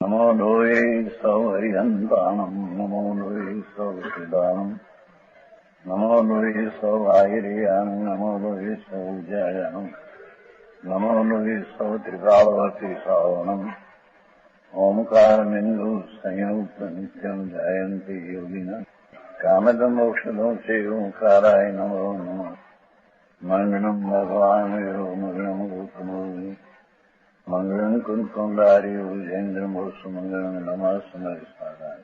नमो लोये सौहरिहन्ताणम् नमो लोये सौहृदानम् नमो लोये सौभागिर्यानम् नमो लोये सौजायानम् नमो लोये सौत्रिकालवती सावनम् ओंकारमिन्दु संयुक्त नित्यम् जायन्ति योगिनः कामदमोक्षदो च ओंकाराय नमो नमः मङ्गलम् भगवान् वीरो मङ्गलम् गौतमोऽग्नि मङ्गलम् कुन्कुण्डारि उजेन्द्रमोऽस्तु मङ्गलम् नमः समरिसाराय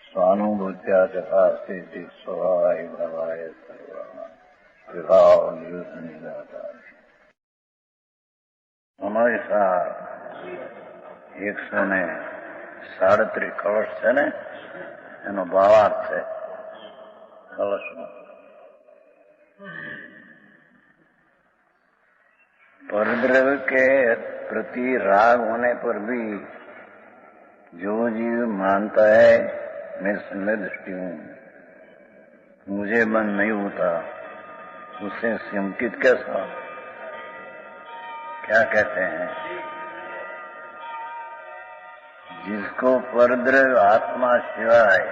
स्वानुभूत्या चकास्तेति स्वभावाय भवाय सर्वनिदाताय हमारे साथ 137 કળશ છે ને એનો ભાવાર્થ છે કળશનો परद्रव्य के प्रति राग होने पर भी जो जीव मानता है मैं समय दृष्टि हूँ मुझे मन नहीं होता उससे संकित कैसा क्या कहते हैं जिसको परद्रव्य आत्मा सिवाय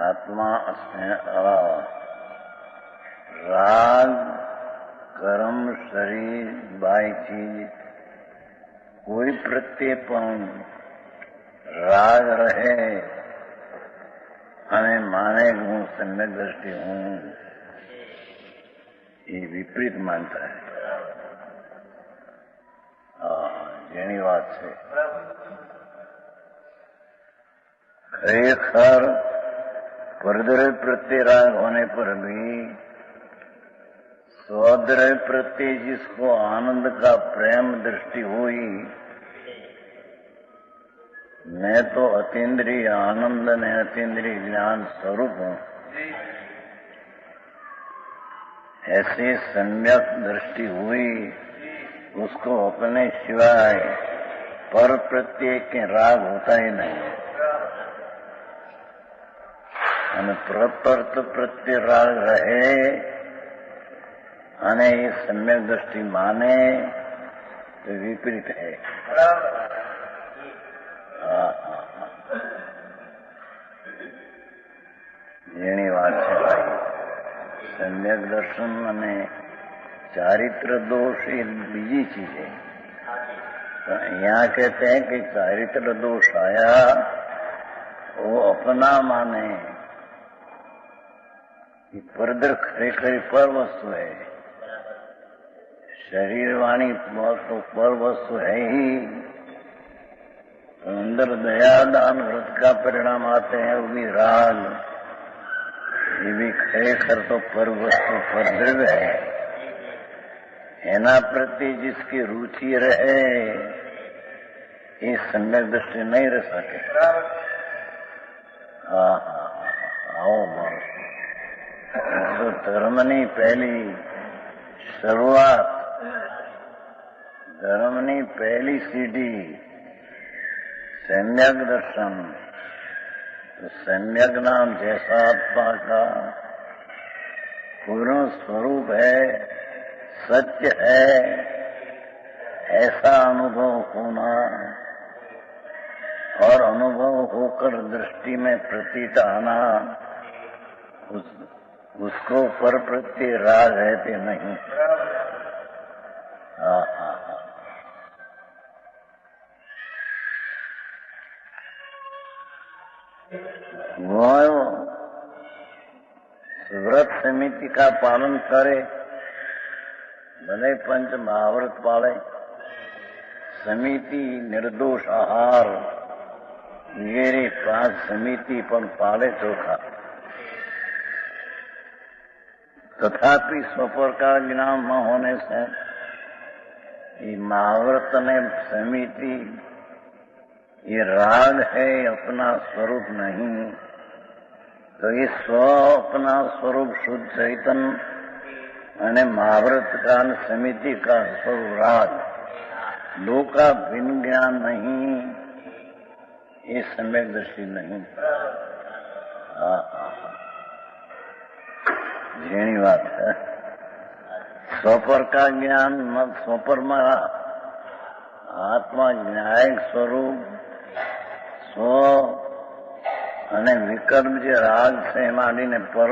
आत्मा से अलावा राग कर्म शरीर बाई चीज कोई प्रत्येपन राग रहे અને માને હું सम्यक दृष्टि हूँ ये विपरीत मानता है જેની વાત છે खरेखर परद्रव्य प्रत्यय राग होने पर भी स्वद्रव्य प्रति जिसको आनंद का प्रेम दृष्टि हुई मैं तो अतीन्द्रिय आनंद ने अतीन्द्रिय ज्ञान स्वरूप हूँ ऐसी सम्यक दृष्टि हुई उसको अपने सिवाय पर प्रत्येक के राग होता ही नहीं અને પ્રપર્ત પ્રત્યે રાગ રહે અને એ सम्यक दृष्टि माने तो विपरीत है જેની વાત છે ભાઈ सम्यक दर्शन અને चारित्र दोष ये बीजी चीज है तो यहाँ कहते हैं कि चारित्र दोष आया वो अपना माने परद्र खरेखर पर वस्तु है शरीर वाणी तो पर वस्तु है ही अंदर दया दान व्रत का परिणाम आते हैं वो भी राग ये भी खरेखर तो पर वस्तु पर द्रव्य है एना प्रति जिसकी रुचि रहे ये सम्यक दृष्टि नहीं रह सके आओ मारो तो धर्मनी पहली शुरुआत धर्मनी पहली सीढ़ी सम्यक दर्शन तो सम्यक नाम जैसा आत्मा का पूर्ण स्वरूप है सत्य है ऐसा अनुभव होना और अनुभव होकर दृष्टि में प्रतीत आना उसको पर प्रत्यय राग रहते नहीं वो व्रत समिति का पालन करे भले पंच महाव्रत पाले समिति निर्दोष आहार वगैरह 5 समिति पर पाले चोखा तथापि स्वपर का ज्ञान न होने से ये महाव्रत ने समिति ये राग है अपना स्वरूप नहीं तो ये स्व अपना स्वरूप शुद्ध चैतन्य અને महाव्रत का समिति का स्वरूप राग दो का भिन्न ज्ञान नहीं ये सम्यक दृष्टि नहीं જેની વાત है स्वपर का ज्ञान मत स्वपर में આત્મા ન્યાયિક સ્વરૂપ સ્વ અને વિકલ્પ જે राग से માંડીને પર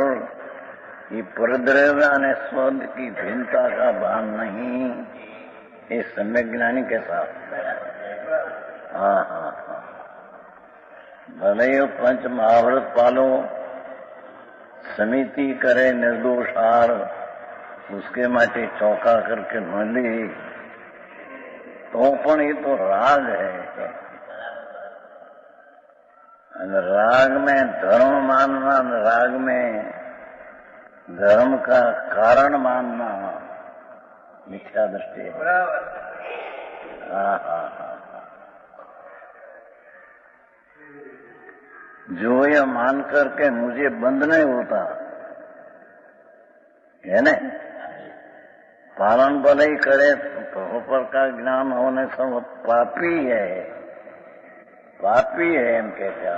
ये परद्रव्य અને स्वद की भिन्नता का भान नहीं, ये सम्यक ज्ञानी के साथ। हाँ हाँ हाँ, भले ही पंच महाव्रत पालो, समिति करे निर्दोषार, उसके माटे चौका करके मली, तो पण ये तो राग है। राग में धर्म मानना, राग में धर्म का कारण मानना मिथ्या दृष्टि है। हाँ हाँ हाँ, जो यह मान करके मुझे बंद नहीं होता है न, पालन भले ही करे, पर का ज्ञान होने से वो पापी है, पापी है एम कहते।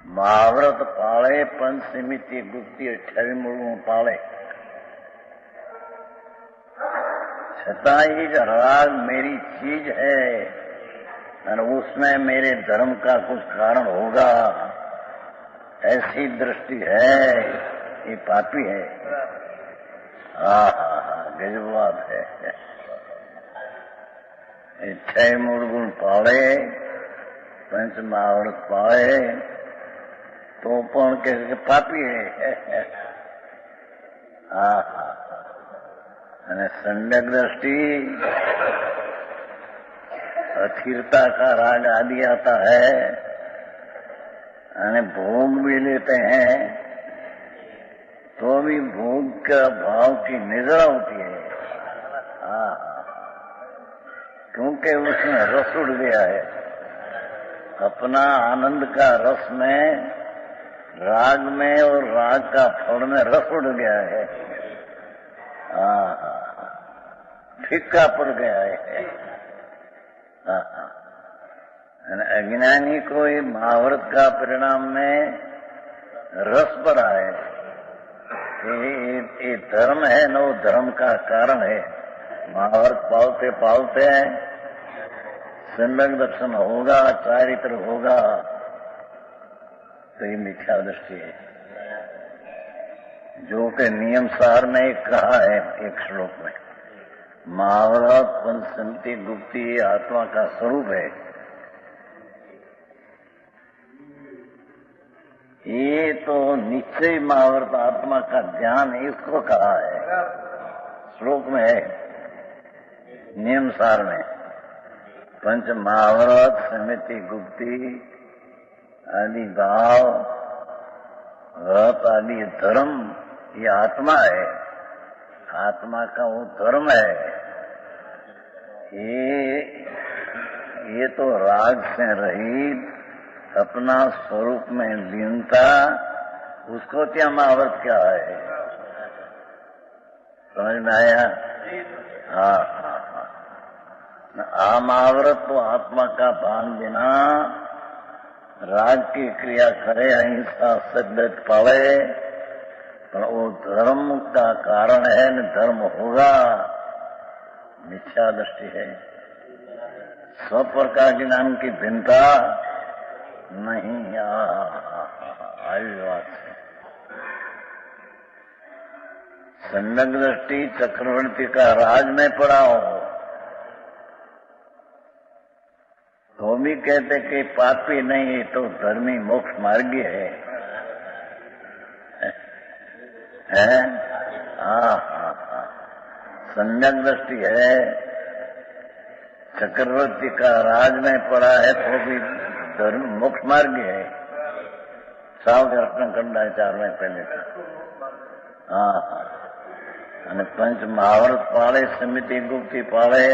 महाव्रत पाले, पंच समिति गुप्ती 28 मूल पाले, छता ही राग मेरी चीज है और उसमें मेरे धर्म का कुछ कारण होगा, ऐसी दृष्टि है, ये पापी है। हाँ हाँ हाँ, गजब बात है। 28 मूल गुण पाले, पंच महाव्रत पाले, तो पण के पापी है। हाँ हाँ, અને सम्यक दृष्टि अस्थिरता का राग आदि आता है, અને भोग भी लेते हैं, तो भी भोग का भाव की निद्रा होती है। हाँ, क्योंकि उसमें रस उड़ गया है, अपना आनंद का रस में, राग में और राग का फल में रस उड़ गया है। हाँ, फीका पड़ गया है। हाँ, अज्ञानी को ये महाव्रत का परिणाम में रस पड़ा है, ये धर्म है न, वो धर्म का कारण है। महाव्रत पालते पालते सम्यक दर्शन होगा, चारित्र होगा, तो ये मिथ्या दृष्टि है, जो कि नियम सार में कहा है एक श्लोक में। महाव्रत पंच समिति गुप्ती आत्मा का स्वरूप है। ये तो निश्चय महाव्रत आत्मा का ध्यान है, इसको कहा है श्लोक में है, नियम सार में। पंच महाव्रत समिति गुप्ती आदि भाव व्रत आदि धर्म, ये आत्मा है, आत्मा का वो धर्म है। ये तो राग से रहित अपना स्वरूप में लीनता, उसको क्या महाव्रत क्या है, समझ में आया? हाँ हाँ हाँ, महाव्रत तो आत्मा का भान बिना राग की क्रिया करे, अहिंसा सद्गत पावे, पर वो धर्म का कारण है न, धर्म होगा, मिथ्या दृष्टि है। स्व प्रकार ज्ञान की भिन्नता नहीं। आई बात है। सम्यक दृष्टि चक्रवर्ती का राज में पड़ा हो तो भी कहते कि पापी नहीं, तो धर्मी मोक्ष मार्गी है। हाँ हाँ हाँ, सम्यक दृष्टि है, चक्रवर्ती का राज में पड़ा है तो भी धर्म मोक्ष मार्ग है। साव अर्पण करना है 4 महीने पहले का। हाँ हाँ, અને पंच महाव्रत पाले, समिति गुप्ती पाले,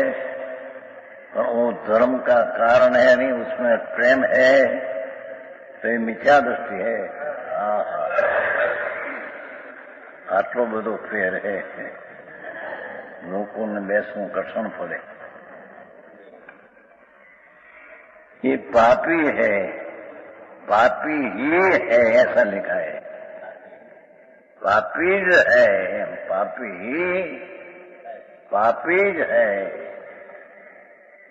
पर वो धर्म का कारण है नहीं, उसमें प्रेम है, तो ये मिथ्या दृष्टि है। हाँ हाँ, આટલો બધો ફેર હે, લોકોને બેસવું કઠણ પડે। ये पापी है, पापी ही है, ऐसा लिखा है। पापी जो है, पापी ही पापी जो है,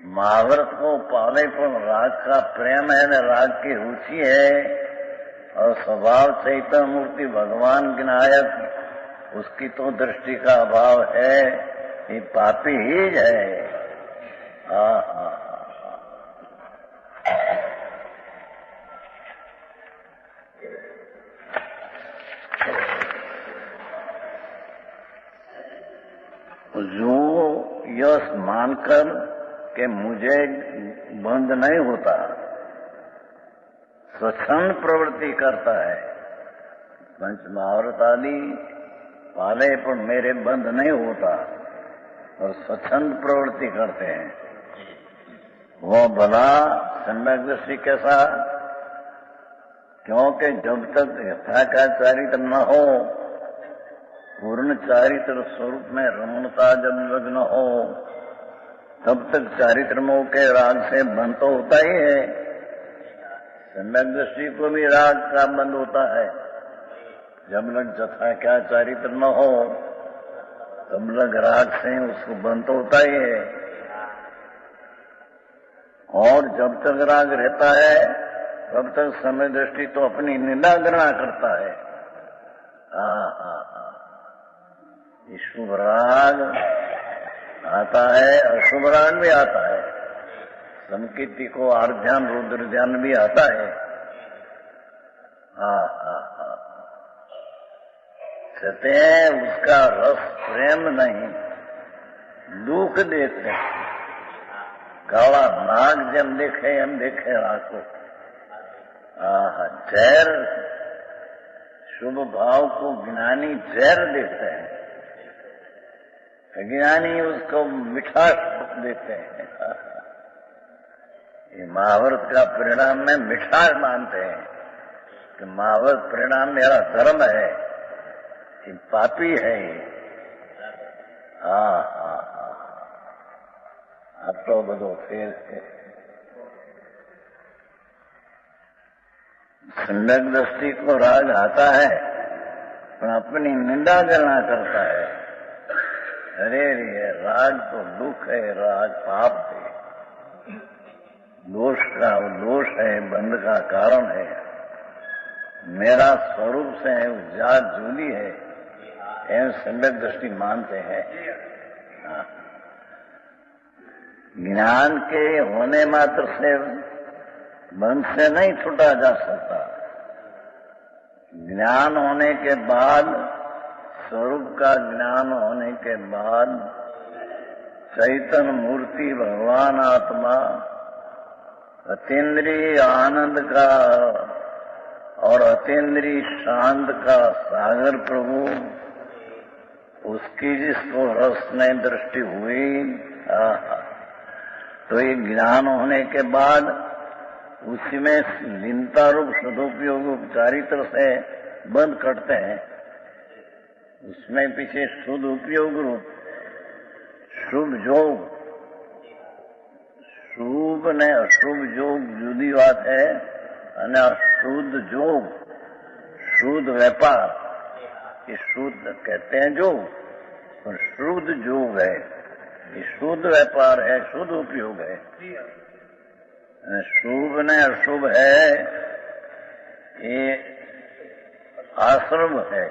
महाव्रत को पालेपन राग का प्रेम है न राग की रुचि है, और स्वभाव चैतन्य मूर्ति भगवान विनायक उसकी तो दृष्टि का अभाव है, ये पापी ही है। जो यह मानकर कि मुझे बंध नहीं होता, स्वच्छंद प्रवृत्ति करता है, पंच महाव्रत आदि पाले पर मेरे बंध नहीं होता और स्वच्छंद प्रवृत्ति करते हैं, वो भला सम्यक दृष्टि कैसा? क्योंकि जब तक यथा का चारित्र न हो, पूर्ण चारित्र स्वरूप में रमणता जब लग्न हो, तब तक चारित्र मोह के राग से बंध तो होता ही है। सम्यक दृष्टि को भी राग का बंध होता है। जब लग जथा क्या चारित्र न हो, तब लग राग से उसको बंध तो होता ही है। और जब तक राग रहता है, तब तक समय दृष्टि तो अपनी निंदा करना करता है। शुभ राग आता है, अशुभ राग भी आता है। संकीर्ति को आर्ध्यान रुद्र ध्यान भी आता है। कहते हैं उसका रस प्रेम नहीं, दुख देखते हैं। काला नाग जब देखे हम देखे राग को। जैर, शुभ भाव को ज्ञानी जैर देखते हैं, ज्ञानी उसको मिठास देते हैं। ये महाव्रत का परिणाम में मिठास मानते हैं कि महाव्रत परिणाम मेरा धर्म है, ये पापी है। अब तो बदो फेर है। सम्यक दृष्टि को राग आता है, पर अपनी निंदा करना करता है। अरे रे, राग तो दुख है, राग पाप है, दोष का दोष है, बंध का कारण है, मेरा स्वरूप से है, जात जुदी है, एवं सम्यक दृष्टि मानते हैं। ज्ञान के होने मात्र से बंध से नहीं छूटा जा सकता। ज्ञान होने के बाद, स्वरूप का ज्ञान होने के बाद, चैतन्य मूर्ति भगवान आत्मा, अतीन्द्रिय आनंद का और अतीन्द्रिय शांत का सागर प्रभु, उसकी जिसको रस में दृष्टि हुई, तो ये ज्ञान होने के बाद उसी में लीनता रूप सदुपयोग चारित्र से बंद करते हैं। उसमें पीछे शुद्ध उपयोग रूप शुभ जोग, शुभ ने अशुभ जोग जुदी बात है, અને अशुद्ध जोग, शुद्ध व्यापार, ये शुद्ध कहते हैं जोग, और शुद्ध जोग है, ये शुद्ध व्यापार है, शुद्ध उपयोग है। शुभ ने अशुभ है, ये आश्रम है,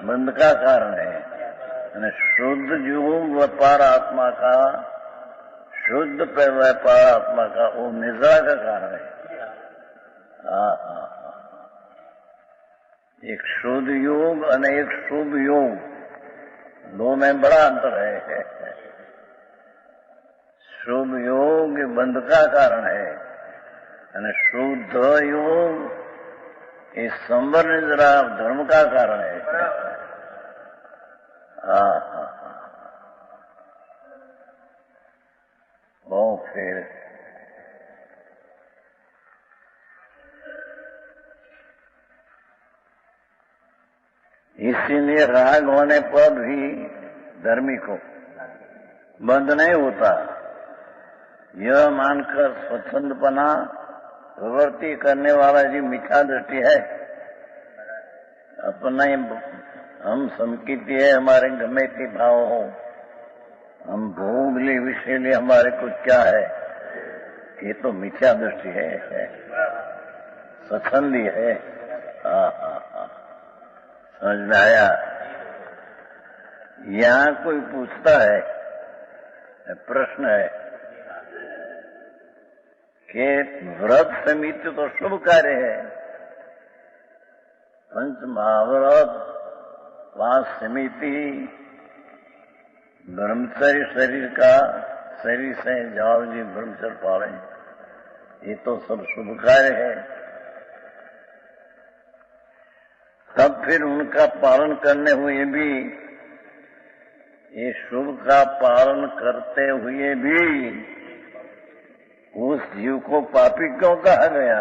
बंध का कारण है। शुद्ध योग व्यापार आत्मा का, शुद्ध व्यापार आत्मा का, वो निद्रा का कारण है। एक शुद्ध योग और एक शुभ योग, दो में बड़ा अंतर है। शुभ योग बंध का कारण है, और शुद्ध योग ये संवर निद्रा धर्म का कारण है। वो फिर इसीलिए राग होने पर भी धर्मी को बंध नहीं होता। यह मानकर स्वच्छंदपना प्रवृत्ति करने वाला जी मिथ्या दृष्टि है। अपना हम संकीर्ति है, हमारे गमे के भाव हो, हम भोगली विषय हमारे को क्या है, ये तो मिथ्या दृष्टि है, सखंडी है। समझ में आया? यहाँ कोई पूछता है, प्रश्न है कि व्रत समिति तो शुभ कार्य है, पंच महाव्रत, 5 समिति, ब्रह्मचर्य शरीर का, शरीर से जाओ जी ब्रह्मचर्य पाले, ये तो सब शुभ कार्य है। तब फिर उनका पालन करने हुए भी, ये शुभ का पालन करते हुए भी उस जीव को पापी क्यों कहा गया?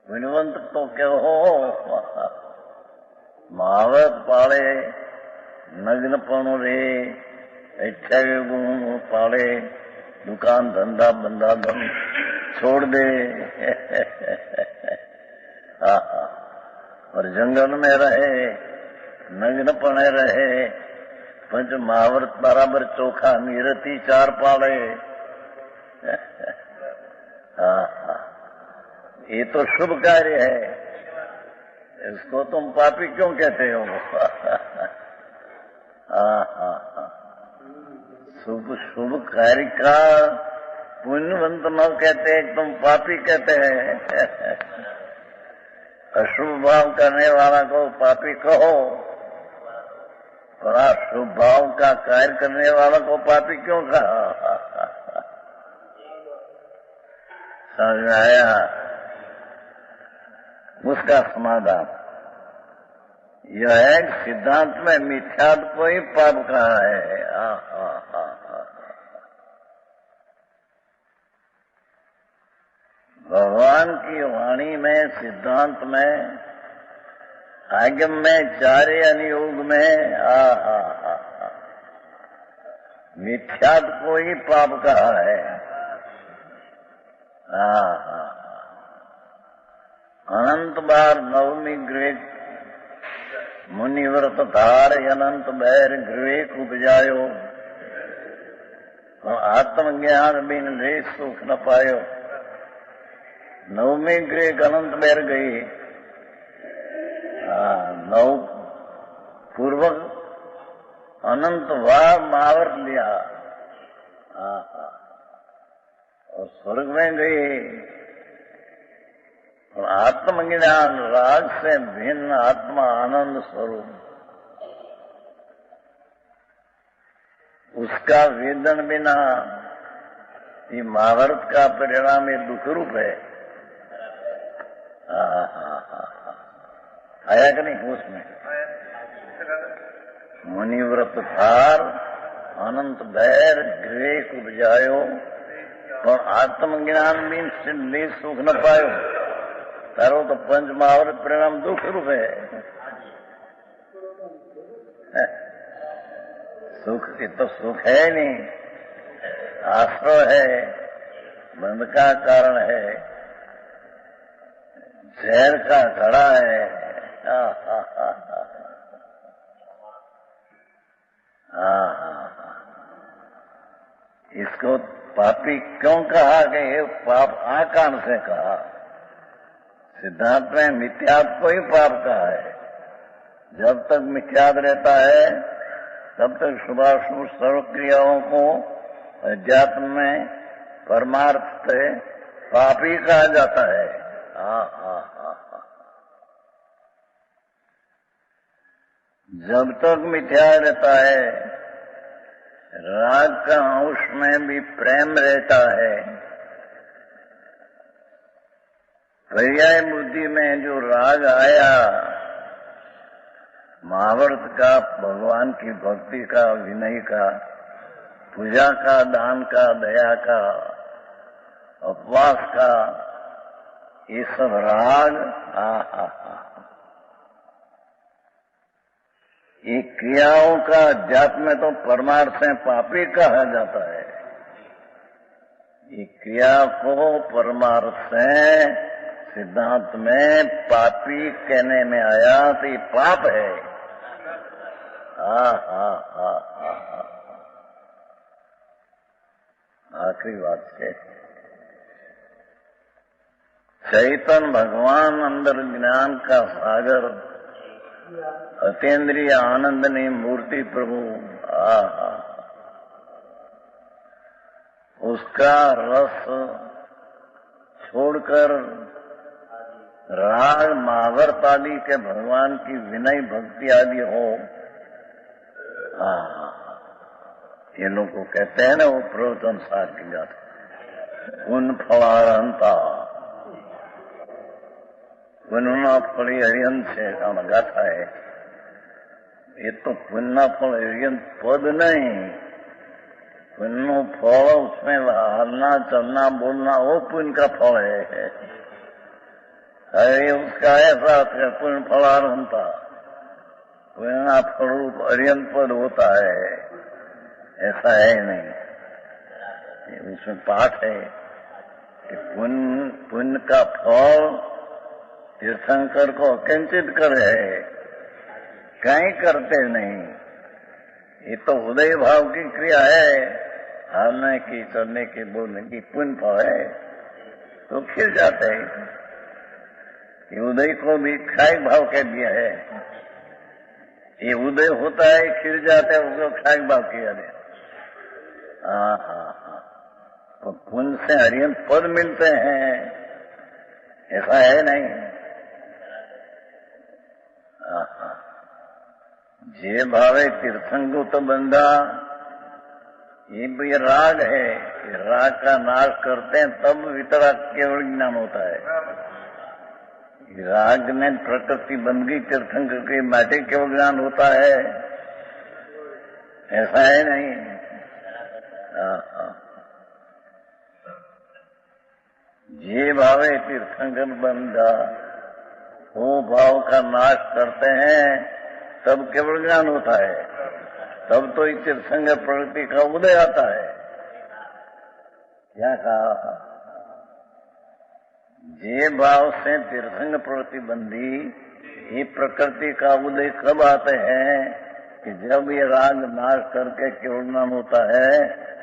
विनवंत तो क्या हो, महाव्रत पाले, नग्नपणु रे, इच्छा गुण पाले, दुकान धंधा बंधा धन छोड़ दे और जंगल में रहे, नग्नपणे रहे, पंच महाव्रत बराबर चोखा निरति 4 पाले। ये तो शुभ कार्य है, इसको तुम पापी क्यों कहते हो? शुभ कार्य का पुण्यवंत न कहते, तुम पापी कहते हैं। अशुभ भाव करने वाला को पापी कहो, और अशुभ भाव का कार्य करने वाला को पापी क्यों कहा? समझ में आया? उसका समाधान यह है कि सिद्धांत में मिथ्यात्व को ही पाप कहा है। भगवान की वाणी में, सिद्धांत में, आगम में, चार्य अनुयोग में मिथ्यात्व को ही पाप कहा है। अनंत बार नवमी गृह मुनिव्रत धार अनंत बैर गृह उपजायो, आत्मज्ञान बिन लेश सुख न पायो। नवमी गृह अनंत बैर गई, नव पूर्वक अनंत बार महाव्रत लिया और स्वर्ग में गई, और आत्मज्ञान राग से भिन्न आत्मा आनंद स्वरूप, उसका वेदन बिना ये महाभारत का परिणाम ये दुख रूप है। आया कि नहीं उसमें? मुनिव्रत थार अनंत बैर गृह उपजायो, और आत्मज्ञान में ले सुख न पायो। तारो तो पंच महाव्रत परिणाम दुख रूप है। सुख ये तो सुख है नहीं, आश्रय है, बंध का कारण है, जहर का घड़ा है। इसको पापी क्यों कहा कि ये पाप आकान से कहा? सिद्धांत में मिथ्यात्व को ही पाप कहा है। जब तक मिथ्यात रहता है तब तक शुभाशुभ सर्व क्रियाओं को अध्यात्म में परमार्थ से पापी कहा जाता है। जब तक मिथ्या रहता है, राग का अंश में भी प्रेम रहता है, पर्याय बुद्धि में जो राग आया महाभारत का, भगवान की भक्ति का, विनय का, पूजा का, दान का, दया का, उपवास का, ये सब राग ये क्रियाओं का अध्यात्म में तो परमार्थ से पापी कहा जाता है। ये क्रिया को परमार्थ से सिद्धांत में पापी कहने में आया तो ये पाप है। आखिरी बात है, चैतन्य भगवान अंदर ज्ञान का सागर, अतीन्द्रिय आनंदनी मूर्ति प्रभु, आहा, उसका रस छोड़कर राग महाभारत आदि के भगवान की विनय भक्ति आदि हो, ये लोग को कहते हैं ना, वो प्रवचन सार की गाथा, पुन फलारंता, पुनः फली हरियंत से गाथा है। ये तो पुन्ना फल हरियंत पद नहीं, पुण्य फल उसमें हलना चलना बोलना वो पुण्य का फल है। अरे उसका ऐसा पुण्य फलारंता, पुण्य फल हरियंत पद होता है, ऐसा है नहीं। उसमें पाठ है कि पुण्य का फल तीर्थंकर को अकिंचित करे, कहीं करते नहीं। ये तो उदय भाव की क्रिया है, हारने की, चलने की, बोलने की पुण्य फल है, तो खिल जाते हैं। ये उदय को भी क्षय भाव कह दिया है। ये उदय होता है, खिल जाते हैं, उसको क्षय भाव किया है। तो पुण्य से हरियंत पद मिलते हैं, ऐसा है नहीं। जे भावे तीर्थंगो तो बंधा, ये भी राग है। राग का नाश करते हैं तब वितराग केवल ज्ञान होता है। राग ने प्रकृति बंदगी तीर्थंकर के माटे केवल ज्ञान होता है, ऐसा है नहीं। जे भावे तीर्थंकर बंधा, वो भाव का नाश करते हैं तब केवल ज्ञान होता है, तब तो इस तीर्थंग प्रकृति का उदय आता है। क्या कहा? जे भाव से तीर्थंग प्रवृत्ति बंधी, ये प्रकृति का उदय कब आते हैं कि जब ये राग नाश करके केवल ज्ञान होता है,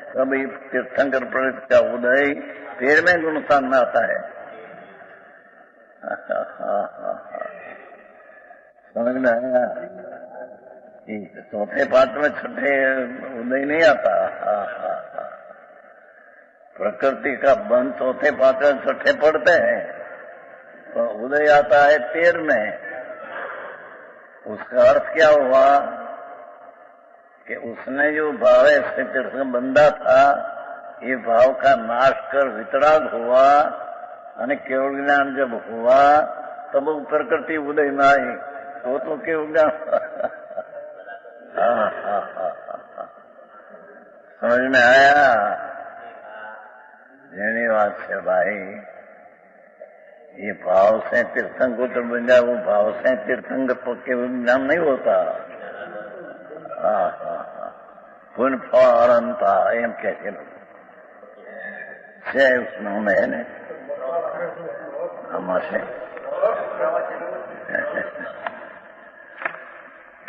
तब ये तीर्थंकर प्रवृत्ति का उदय 13वें गुणस्थान में आता है। समझ में आया? चौथे पाठ में छठे उदय नहीं आता। प्रकृति का बंध चौथे पाठ में छठे पढ़ते हैं, तो उदय आता है 13वें। उसका अर्थ क्या हुआ कि उसने जो भाव से तीर्थ बंधा था, ये भाव का नाश कर वितराग हुआ, और केवल ज्ञान जब हुआ तब वो प्रकृति उदय में आई, तो केवल ज्ञान। समझ में आया? जेनी बात है भाई, ये भाव से तीर्थंग तो बन जाए, वो भाव से तीर्थंग केवल ज्ञान नहीं होता। पुण्य फलारंता एम कहते लोग उसमें है न हमारे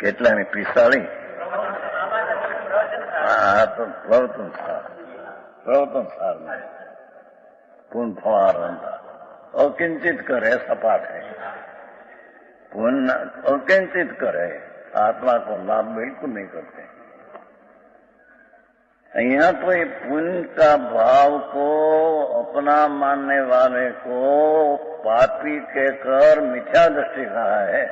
કેટલાની 45? તો પ્રવર્તન સાર में पुण्य फलारंता अकिंचित करे, सपाट है। पुण्य अकिंचित करे, आत्मा को लाभ बिल्कुल नहीं करते। यहाँ तो ये पुण्य का भाव को अपना मानने वाले को पापी कहकर मिथ्या दृष्टि कहा है।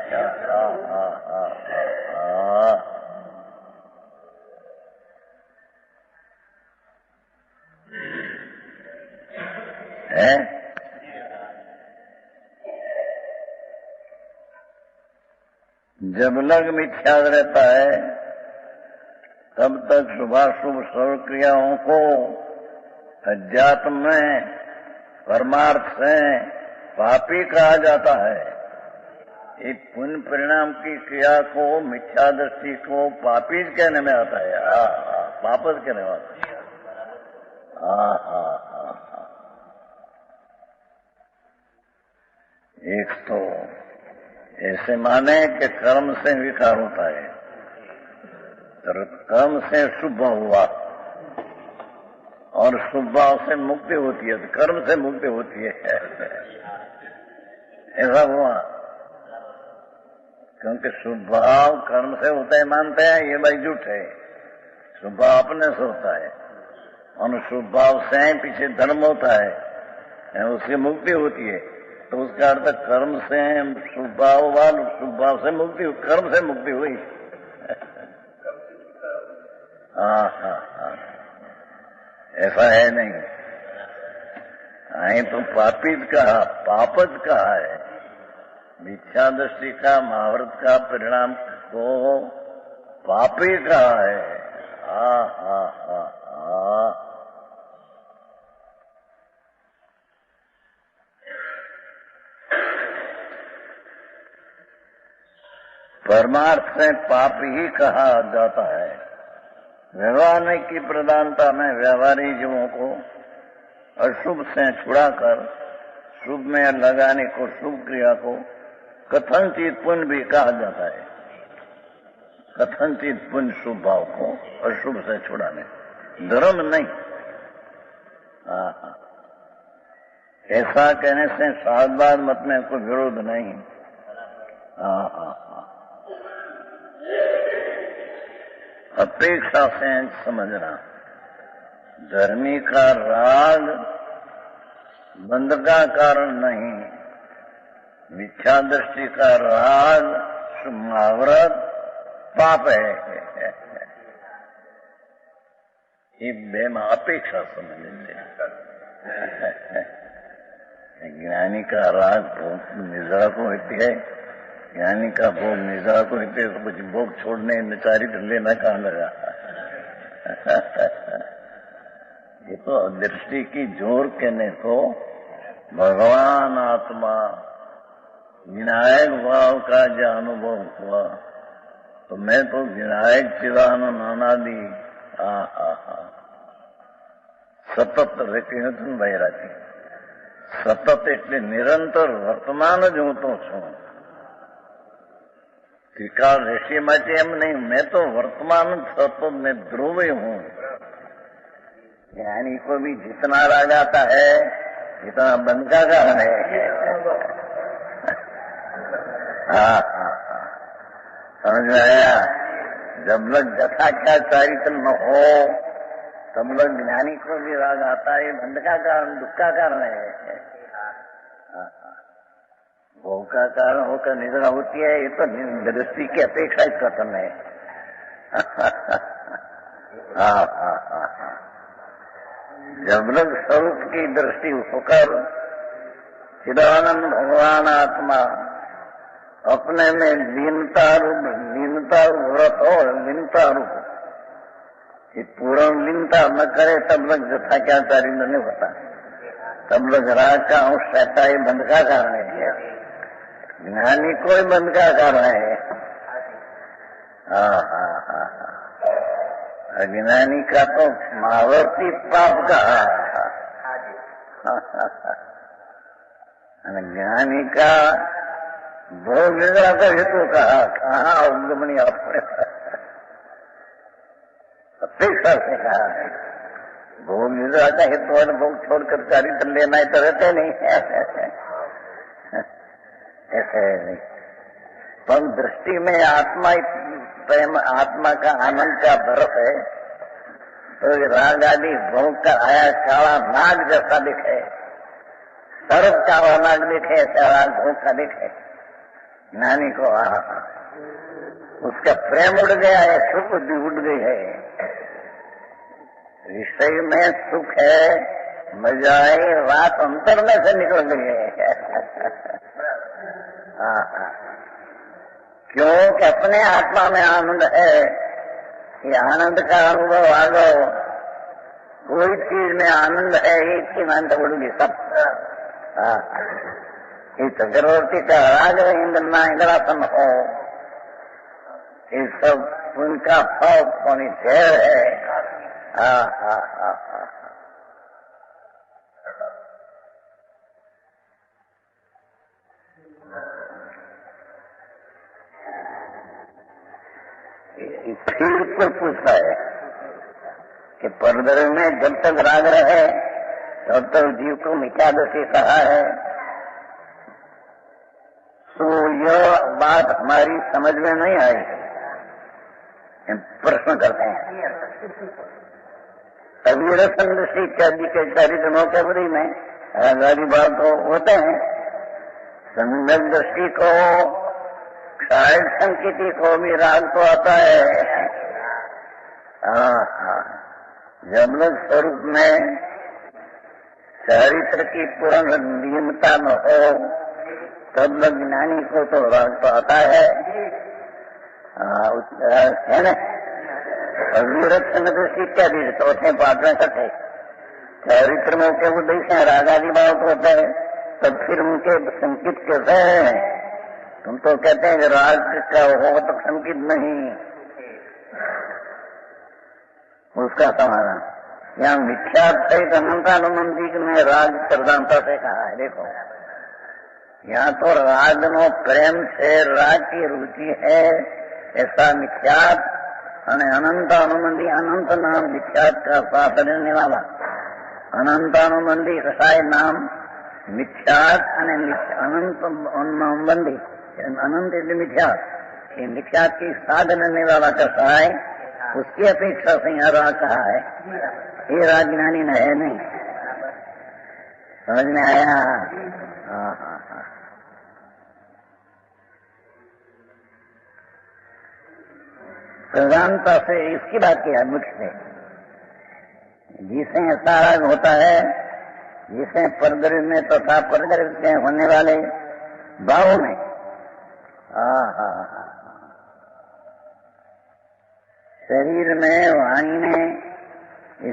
जब लग मिथ्या रहता है, तब तक शुभाशुभ सर्व क्रियाओं को अध्यात्म में परमार्थ से पापी कहा जाता है। एक पुण्य परिणाम की क्रिया को, मिथ्या दृष्टि को पापी कहने में आता है, पापस कहने में आता है। एक तो ऐसे माने कि कर्म से विकार होता है, कर्म से शुभ हुआ और शुभ भाव से मुक्ति होती है, तो कर्म से मुक्ति होती है। ऐसा हुआ, क्योंकि शुभ भाव कर्म से होता है मानते हैं, ये भाई झूठ है। शुभ भाव अपने से होता है और शुभ भाव से पीछे धर्म होता है, उसकी मुक्ति होती है। तो उसका अर्थ कर्म से शुभ भाव वाल, शुभ भाव से मुक्ति, कर्म से मुक्ति हुई। हाँ, ऐसा है नहीं। आई तो पापित कहा, पापज कहा है। मिथ्या दृष्टि का, महाव्रत का परिणाम को पापी कहा है। परमार्थ से पाप ही कहा जाता है। व्यवहार की प्रधानता में व्यवहारी जीवों को अशुभ से छुड़ाकर शुभ में लगाने को, शुभ क्रिया को कथनचित पुण्य भी कहा जाता है। कथनचित पुण्य शुभ भाव को अशुभ से छुड़ाने, धर्म नहीं। ऐसा कहने से शास्त्रवाद मत में कोई विरोध नहीं। अपेक्षा से समझना, धर्मी का राग बंध का कारण नहीं, मिथ्या दृष्टि का राग महाव्रत पाप है। ये बेम अपेक्षा समझ लेते। ज्ञानी का राग भोग निजड़ा को होती है, ज्ञानी का भोग निजड़ा को होती है, तो कुछ भोग छोड़ने निचारी लेना कहाँ लगा। ये तो दृष्टि की जोर कहने को भगवान आत्मा विनायक भाव का जो अनुभव हुआ, तो मैं तो विनायक चिदानंद अनादि सतत रहती નથી બૈરાથી। સતત એટલે નિરંતર વર્તમાન જ હું તો છું। ત્રિકાળ ઋષિ માટે એમ નહીં, मैं तो वर्तमान सतत में ध्रुव हूँ। ज्ञानी को भी जितना राग आता है जितना बंद का कारण है। समझ में आया? जब लोग जथा क्या चारित्र न हो तब लोग ज्ञानी को भी राग आता है। बंध का कारण, दुख का कारण है। भोग का कारण होकर निद्रा होती है, ये तो दृष्टि की अपेक्षा ही कथन है। जब लोग स्वरूप की दृष्टि होकर चिदानंद भगवान आत्मा अपने में लीनता रूप व्रत और लीनता रूप पूर्ण लीनता न करे तब लोग जथा क्या चारी नहीं होता। तब लोग राग का अंश रहता है, बंध का कारण है। ज्ञानी कोई बंध का कारण है। अज्ञानी का तो महावर्ती पाप का, ज्ञानी का भोग निद्रा का हेतु कहा। कहाँ उद्गमनी आपने अपेक्षा से कहा है। भोग निद्रा का हेतु और भोग छोड़कर चारित्र लेना ही तो रहते नहीं ऐसे नहीं। पर दृष्टि में आत्मा प्रेम, आत्मा का आनंद का बर्फ है, तो राग आदि भोग का आया काला नाग जैसा दिखे, सर्व काला नाग दिखे, ऐसा राग भोग का दिखे। ज्ञानी को उसका प्रेम उड़ गया है, सुख भी उड़ गई है। विषय में सुख है, मजा है, रात अंतर में से निकल गई है। क्योंकि अपने आत्मा में आनंद है। ये आनंद का अनुभव आ गो, कोई चीज में आनंद है, एक की आनंद उड़गी सब। ये चक्रवर्ती का राग इंद्रना इंद्रासन हो, ये सब उनका फल पानी झेर है। फिर पर पूछा है कि परदर में जब तक राग रहे तब तक जीव को मिथ्या दृष्टि कहा है। तो यह बात हमारी समझ में नहीं आई। प्रश्न करते हैं अभी रसन दृष्टि इत्यादि के चरित्रों के बरी में रागादि भाव तो होते हैं। सम्यक दृष्टि को क्षाय संकेती को भी राग तो आता है। जब लोग स्वरूप में चरित्र की पूर्ण नियमता न हो तब लोग ज्ञानी को तो राग तो आता है ना। अविरक्षण दृष्टि इत्यादि चौथे पाठ में कथे चरित्र में के उद्देश्य है रागादि भाव होता है। तब फिर उनके संकित कैसे हैं? तुम तो कहते हैं कि राग का हो तो संकित नहीं। उसका समाधान यहाँ मिथ्या सहित अनंतानुबंधी में राग प्रधानता से कहा है। देखो यहाँ तो राग नो प्रेम से राग की रुचि है ऐसा मिथ्यात अनंत अनुबंधी अनंत नाम मिथ्यात का साथ देने वाला अनंतानुबंधी कसाय नाम मिथ्यात अनंत अनुबंधी अनंत मिथ्यात ये मिथ्यात की साथ देने वाला कसाय उसकी अपेक्षा से यहाँ राग कहा है। ये राग ज्ञानी न है नहीं। समझ में आया? हाँ। प्रधानता से इसकी बात किया मुख्य से जिसे ऐसा राग होता है जिसे परद्रव्य में तथा परद्रव्य से होने वाले भावों में शरीर में वाणी में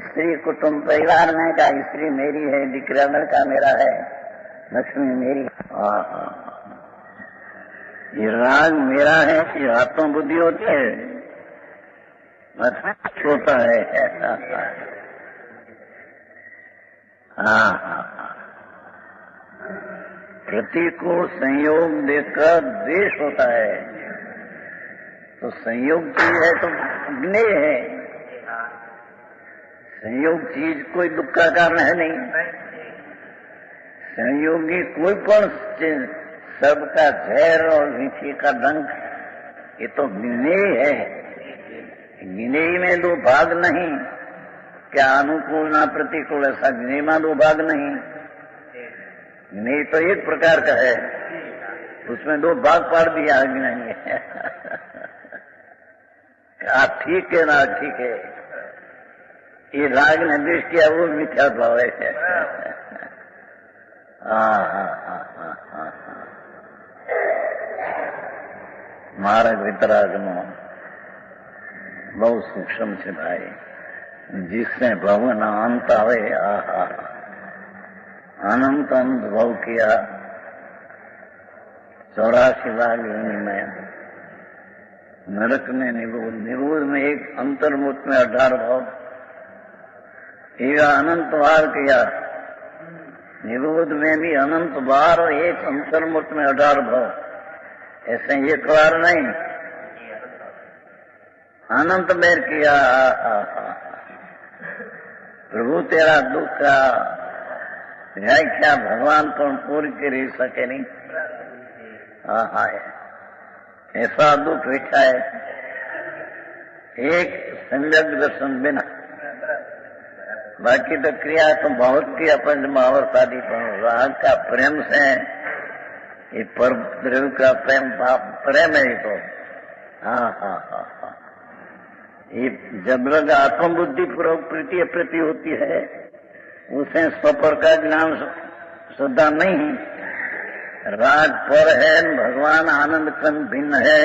स्त्री कुटुंब परिवार में का स्त्री मेरी है दिकरा लड़का मेरा है लक्ष्मी मेरी। ये राग मेरा है ये आत्म बुद्धि होती है होता है। प्रतिकूल संयोग देखकर द्वेष होता है। तो संयोग चीज है तो ज्ञेय है। संयोग चीज कोई दुख का कारण है नहीं। संयोगी कोई पण सबका जहर और मीठी का डंक ये तो ज्ञेय है। ज्ञेय में दो भाग नहीं। क्या अनुकूल ना प्रतिकूल ऐसा ज्ञेय में दो भाग नहीं। ज्ञेय तो एक प्रकार का है उसमें दो भाग पाड़ दिया ज्ञानी है। ठीक है ना ठीक है ये राग ने देश किया वो मिथ्या भाव है। मार्ग वितराग नो बहुत सूक्ष्म છે भाई जिसने भवन अंत आवे अनंत अनुभव किया 84 लाख में नरक में निरोध में एक अंतर्मुख में 18 भाव यह अनंत बार किया। निरोध में भी अनंत बार और एक अंतर्मुख में 18 भाव ऐसे एक बार नहीं अनंत बेर किया। प्रभु तेरा दुख का व्याख्या भगवान तो पूरी कर सके नहीं। ऐसा दुख बैठा है एक सम्यक दर्शन बिना। बाकी तो क्रिया तो बहुत की अपन महावर शादी राग का प्रेम से ये पर द्रव्य का प्रेम है ये तो। ये जब लग आत्मबुद्धि पूर्वक प्रीति अप्रीति होती है उसे स्वपर का ज्ञान श्रद्धा नहीं। राग पर है भगवान आनंद कंद भिन्न है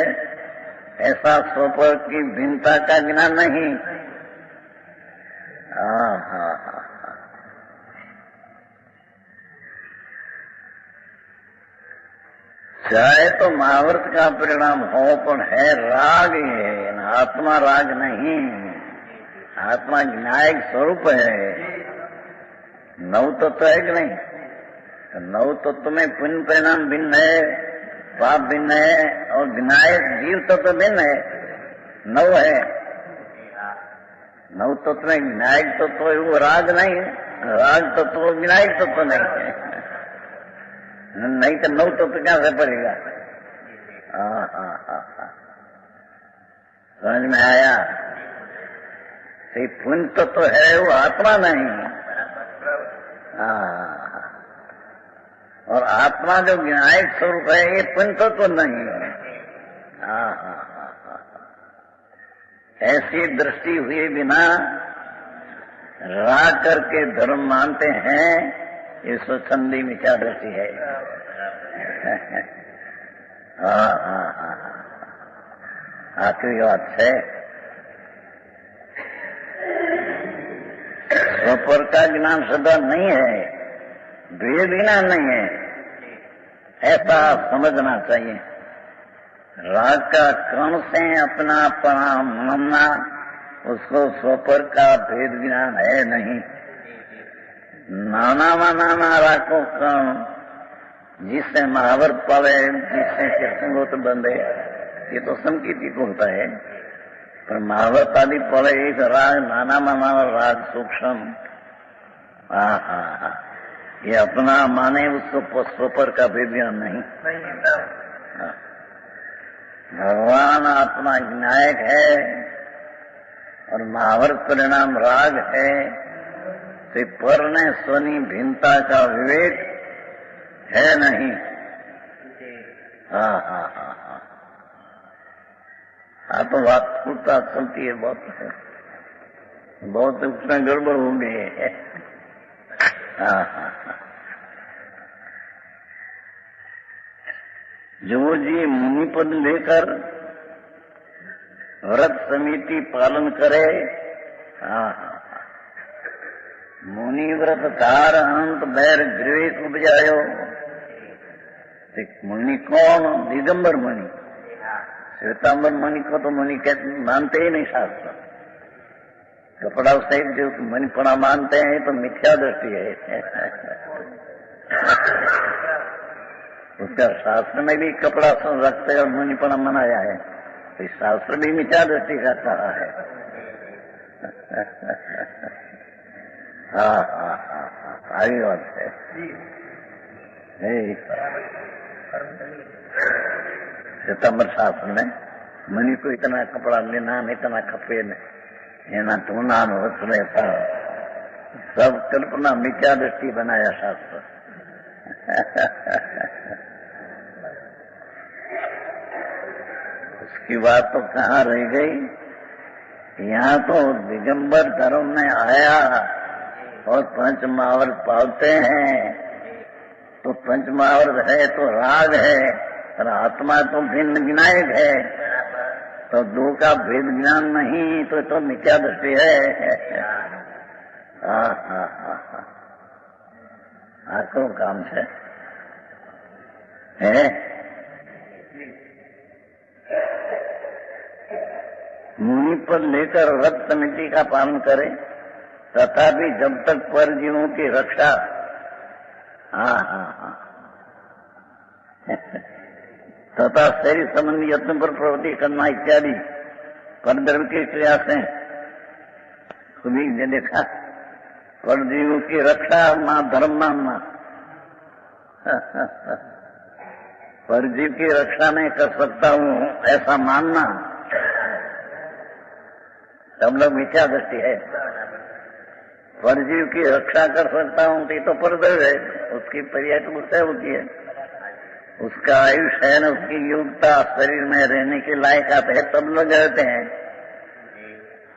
ऐसा स्वपर की भिन्नता का ज्ञान नहीं। चाहे तो महाव्रत का परिणाम हो पर है राग है आत्मा राग नहीं। आत्मा ज्ञायक स्वरूप है। नव तत्व है कि नहीं? नव तत्व में पुण्य परिणाम भिन्न है पाप भिन्न है और ज्ञायक जीव तत्व भिन्न है। नव है नव तत्व में विनायक तत्व એવું રાગ નહીં, राग तत्व विनायक तत्व नहीं है, नहीं तो नव तत्व क्या से पड़ेगा। समझ में आया? पुण्य तत्व है वो आत्मा नहीं। और आत्मा जो विनायक स्वरूप है ये पुण्य तत्व नहीं है। ऐसी दृष्टि हुए बिना राग करके धर्म मानते हैं, ये स्वच्छंदी मिथ्या दृष्टि है। आखिरी बात है, स्वपर का ज्ञान सदा नहीं है, भेद ज्ञान नहीं है, ऐसा समझना चाहिए। राग का कण से अपना पराम मानना, उसको स्वपर का भेद ज्ञान है नहीं। नाना नाना रागों कण जिससे महावर पावे, जिससे कृष्णगोत्र बंधे, ये तो संकीर्तिक होता है। पर महावत आदि पड़े एक राग नाना माना राग सूक्ष्म, ये अपना माने उसको स्वपर का भेद ज्ञान नहीं। भगवान आत्मा विनायक है और महावर परिणाम राग है, तो पर ने स्वनी भिन्नता का विवेक है नहीं। तो बात फूटता चलती है, बहुत उसमें गड़बड़ हो गई है। जो जी मुनि पद लेकर व्रत समिति पालन करे, मुनि व्रत धार अंत बैर ग्रीवेक उपजायो। मुनि कौन? दिगंबर मुनि। श्वेतांबर मुनि को तो मुनि मानते ही नहीं शास्त्र। कपड़ा सहित जो मुनिपना मानते हैं तो मिथ्या दृष्टि है। उसका शास्त्र में भी कपड़ा रखते और मुनिपना मनाया है, तो शास्त्र भी मिथ्या दृष्टि का कहा है। आई बात है। श्वेतांबर शास्त्र में मुनि को इतना कपड़ा लेना, इतना खपे एना टूना वस्त्र ऐसा सब कल्पना मिथ्या दृष्टि बनाया शास्त्र। उसकी बात तो कहाँ रह गई? यहाँ तो दिगंबर धर्म में आया और पंच महावर पालते हैं, तो पंच महावर है तो राग है, और आत्मा तो भिन्न विनायक है, तो दो का भेद ज्ञान नहीं, तो मिथ्या दृष्टि है। आखिर काम से है। मुनि पर लेकर व्रत समिति का पालन करे, तथापि जब तक परजीवों की रक्षा, तथा शरीर संबंधी यत्न पर प्रवृत्ति करना इत्यादि परद्रव्य की क्रिया से खुदी ने देखा। परजीवों की रक्षा मां धर्म मानना, परजीव की रक्षा नहीं कर सकता हूं ऐसा मानना, सब लोग मिथ्या दृष्टि है। परजीव की रक्षा कर सकता हूं तो परद्रव्य है, उसकी पर्याय तो गुस्सा होती है। उसका आयुष है न, उसकी योग्यता शरीर में रहने के लायकात है, तब लोग रहते हैं।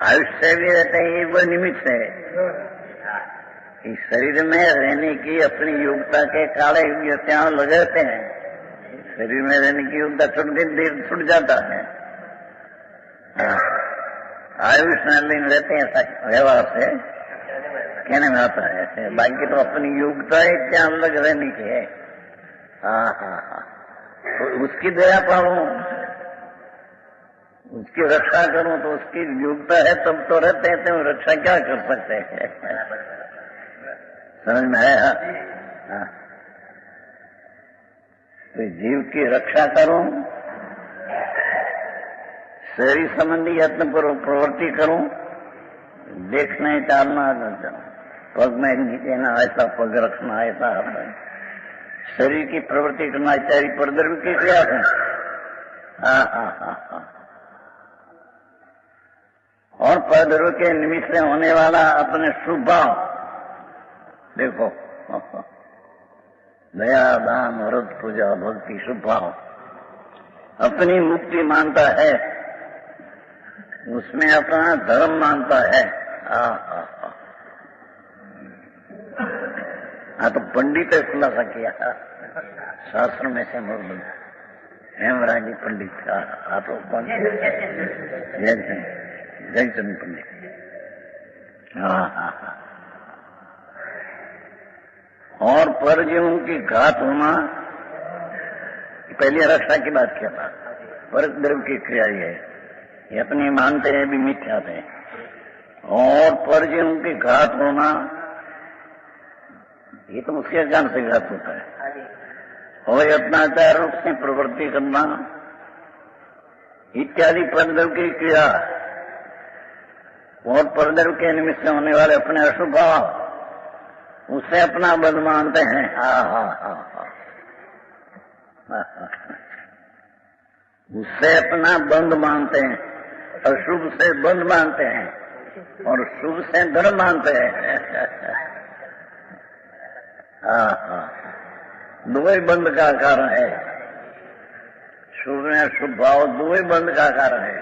आयुष से भी रहते हैं, ये वो निमित्त है। इस शरीर में रहने की अपनी योग्यता के काले यहाँ लगाते हैं। शरीर में रहने की योग्यता देर छूट जाता है। आयुष में रहते हैं व्यवहार से, कहने में आता है। बाकी तो अपनी योग्यता है क्या अलग रहने की है। तो उसकी दया पाऊं, उसकी रक्षा करूं, तो उसकी योग्यता है तब तो रहते हैं, तो रक्षा क्या कर सकते हैं? समझ में आया? तो जीव की रक्षा करूं, शरीर संबंधी यत्न पर प्रवृत्ति करूं, देखना ही टालना, पग में नीचे ना ऐसा पग रखना, ऐसा है शरीर की प्रवृत्ति करना इत्यादि परद्रव्य की क्रिया है। और परद्रव्य के निमित्त से होने वाला अपने शुभ भाव देखो, दया दान व्रत पूजा भक्ति शुभ भाव अपनी मुक्ति मानता है, उसमें अपना धर्म मानता है। हाँ तो पंडित खुलासा किया शास्त्र में से मुर्मू हेमराजी पंडित का तो जयचंद पंडित। और परजीवों की घात होना, पहले रक्षा की बात किया था, परद्रव्य की क्रिया ये है, ये अपने मानते हैं भी मिथ्या थे। और परजीवों की घात होना ये तो उसके ज्ञान से घात होता है। और यत्नाचार रूप से प्रवृत्ति करना इत्यादि परद्रव्य की क्रिया और परद्रव्य के निमित्त से होने वाले अपने अशुभ भाव उससे अपना बंध मानते हैं। उससे अपना बंध मानते हैं, अशुभ से बंध मानते हैं और शुभ से धर्म मानते हैं। दो ही बंध का कारण है, शुभ में शुभ भाव दो ही बंध का कारण है।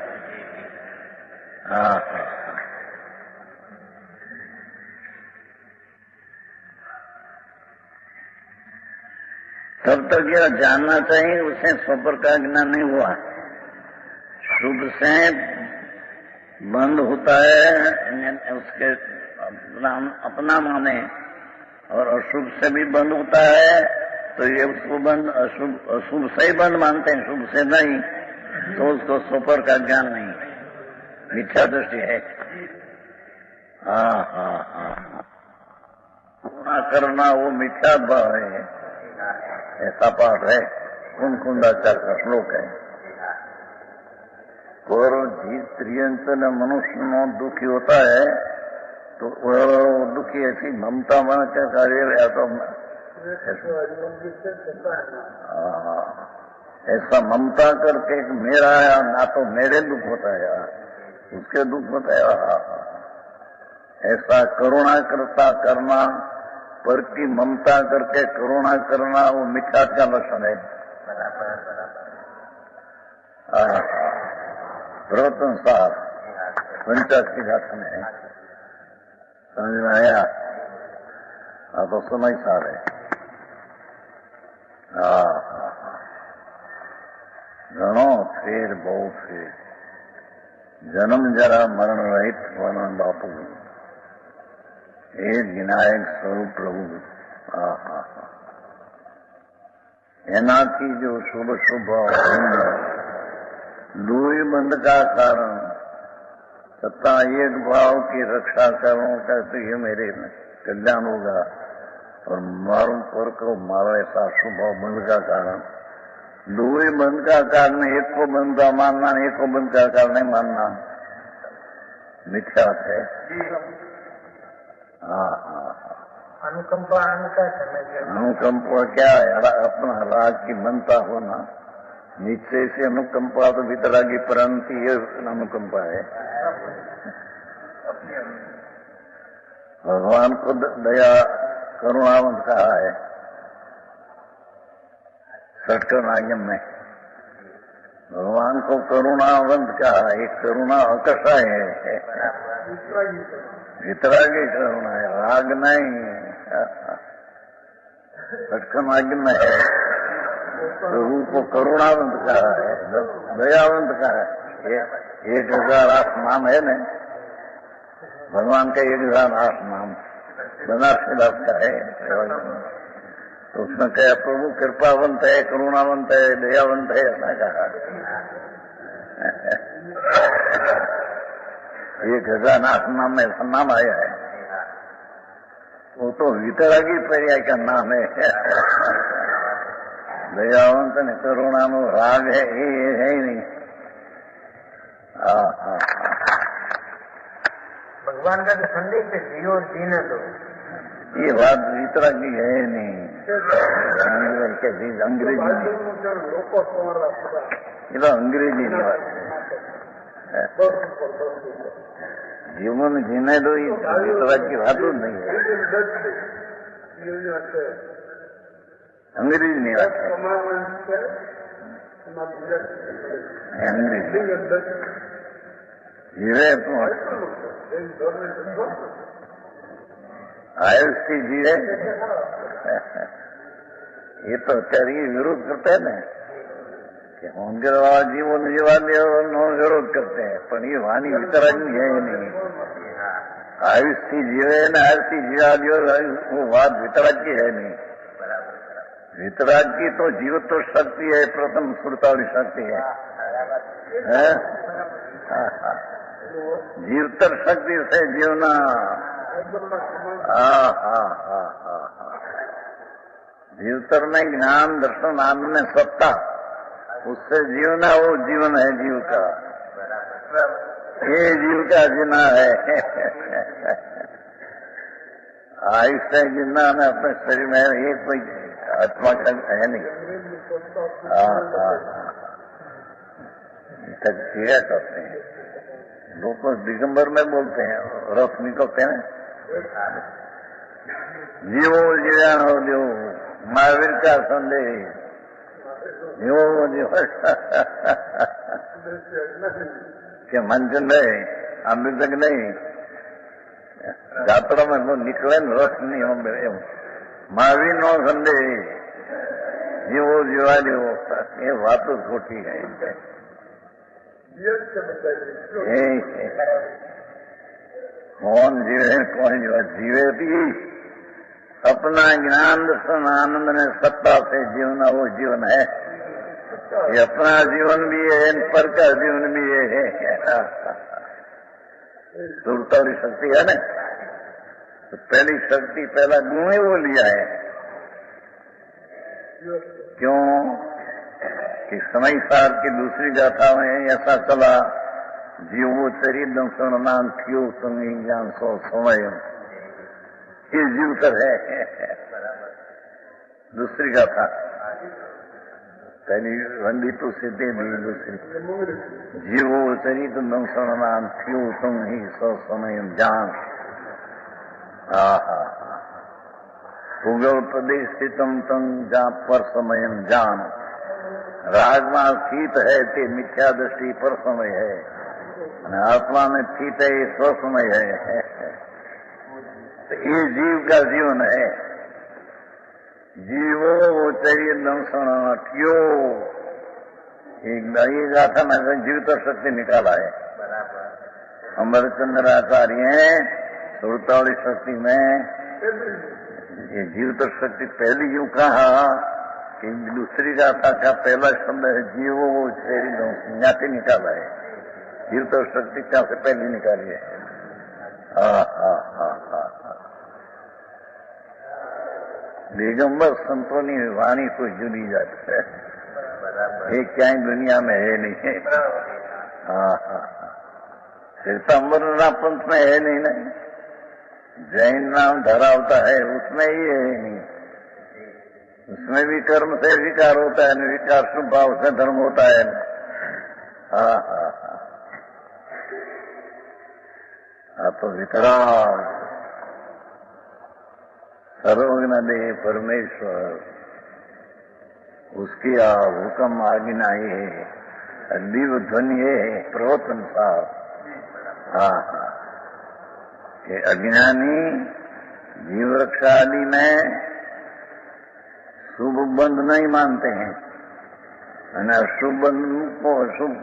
तब तक यह जानना चाहिए उसे स्वपर का ज्ञान नहीं हुआ। शुभ से बंद होता है उसके अपना माने, और अशुभ से भी बंद होता है तो ये उसको बंद अशुभ से ही बंद मानते हैं, शुभ से नहीं, तो उसको स्वपर का ज्ञान नहीं, मिथ्या दृष्टि है। पूरा करना वो मिथ्या भाव है, ऐसा पाठ है कुंदाचार्य का श्लोक है। और जिस त्रियंचन मनुष्य में दुखी होता है तो वो दुखी ऐसी ममता में क्या कार्य है, तो ऐसा ममता करके मेरा ना तो मेरे दुख होता है उसके दुख होता है। ऐसा करुणा करना, पर की ममता करके करुणा करना वो मिथ्या का लक्षण है। प्रवर्तन साहब पंचायत की घाट में समझ में आया? तो समय सार है। घणो फेर बहु फेर, जन्म जरा मरण रहित वर्णन बापू, एक विनायक स्वरूप प्रभु। एनाथी जो शुभ शुभ दूरी बंध का कारण सत्ता एक भाव की रक्षा करूं कहते ये मेरे कल्याण होगा, और मारूं पर को मारो ऐसा शुभ भाव बंध का कारण। दूरी बंध का कारण एक को बंध का मानना, एक को बंध का कारण नहीं मानना मिथ्या है। अनुकंपा क्या है? अपना राज की मनता होना, नीचे से अनुकंपा तो वितरागी परंती ये अनुकंपा है। भगवान को दया करुणावंत कहा है षटकर नागम में, भगवान को करुणावंत कहा है। करुणा अकषाय है, वितरागी करुणा है, राग नहीं। षटकर नागम में है, प्रभु को करुणावंत कहा है, दयावंत कहा है। 1008 नाम है न भगवान का, 1008 नाम बनारसीदास का है। तो उसमें कहा प्रभु कृपावंत है, करुणावंत है, दयावंत है, ऐसा कहा। 1008 नाम में ऐसा नाम आया है। वो तो वितरागी पर्याय का नाम है। दयावंत ने करुणा नो राग है, ये है ही नहीं। भगवान का संदेश है, जियो और जीने दो। ये बात इस तरह की है नहीं, अंग्रेजी ये तो अंग्रेजी की बात है। जीवन जीने दो, इस तरह की बात नहीं है, अंग्रेजी नहीं बात है, अंग्रेजी जीवे तो आयुष्य जीवे। ये तो અત્યારે विरोध करते हैं ना कि मंदिर वाला जीवन जीवा दे नो विरोध करते हैं, पर ये वाणी वितरण है नहीं। आयुष्य जीवे ने आयुष्य जीवा दो, वो बात वितराग की है नहीं। वितराग की तो जीव तो शक्ति है, प्रथम सुरतावली शक्ति है। जीवतर शक्ति से जीवना। जीवतर में ज्ञान दर्शन आनंद में सत्ता, उससे जीवना वो जीवन है जीव का, ये जीव का जीना है। आयुष्य जीना में अपने शरीर में ये कोई आत्मा का है नहीं। क्या करते हैं लोग, दिगंबर में बोलते हैं, रथ निकलते हैं, जीवो जीवन हो जो महावीर का संदेश, जीवो जीव के मंजन नहीं, अमृतक नहीं, यात्रा में वो निकले रथ नहीं हो मेरे महावीर नो संदेश, जीवो जीवा जीवो, ये बात तो खोटी है। कौन जीवे कौन जीवे भी अपना ज्ञान दर्शन आनंद में सत्ता से जीवना वो जीवन है। ये अपना जीवन भी है, पर का जीवन भी है। सुरतावली शक्ति है ना, तो पहली शक्ति पहला गुण ही वो लिया है। क्यों कि समय सार की दूसरी गाथा में ऐसा चला, जीवो चरित्रम सुननाम क्यों सुनी ज्ञान सो समय, ये जीवतर है। दूसरी गाथा पहली वंदी तो सिद्धि भी, दूसरी जीवो चरित्रम सुननाम क्यों तुम ही सो समय जान। भूगोल प्रदेश स्थितम तम जा पर समय जान। रागमा स्थित है ते मिथ्या दृष्टि पर समय है, आत्मा में स्थित है ये स्व समय है। तो ये जीव का जीवन है। जीवो चरिय दंशन क्यों, एक गाथा में जीवतर शक्ति निकाला है। अमरचंद्र आचार्य सुरतावली शक्ति में ये जीवतर शक्ति पहली यूं कहा कि दूसरी गाथा का पहला शब्द है जीवो शरीर ज्ञाति निकाला है, जीवतर शक्ति क्या से पहली निकाली है। दिगंबर संतों की वाणी को जुड़ी जाती है, ये क्या दुनिया में है नहीं है। श्वेतांबर पंथ में है नहीं, जैन नाम धरावता है उसमें ही है नहीं। उसमें भी कर्म से विकार होता है, विकार शुभ भाव से धर्म होता है। तो वितराग सर्वज्ञ दे परमेश्वर, उसकी हुक्म आज्ञा है, दिव्य ध्वनि है, प्रवचन साहब। कि अज्ञानी जीव रक्षा आदि में शुभ बंध नहीं मानते हैं, शुभ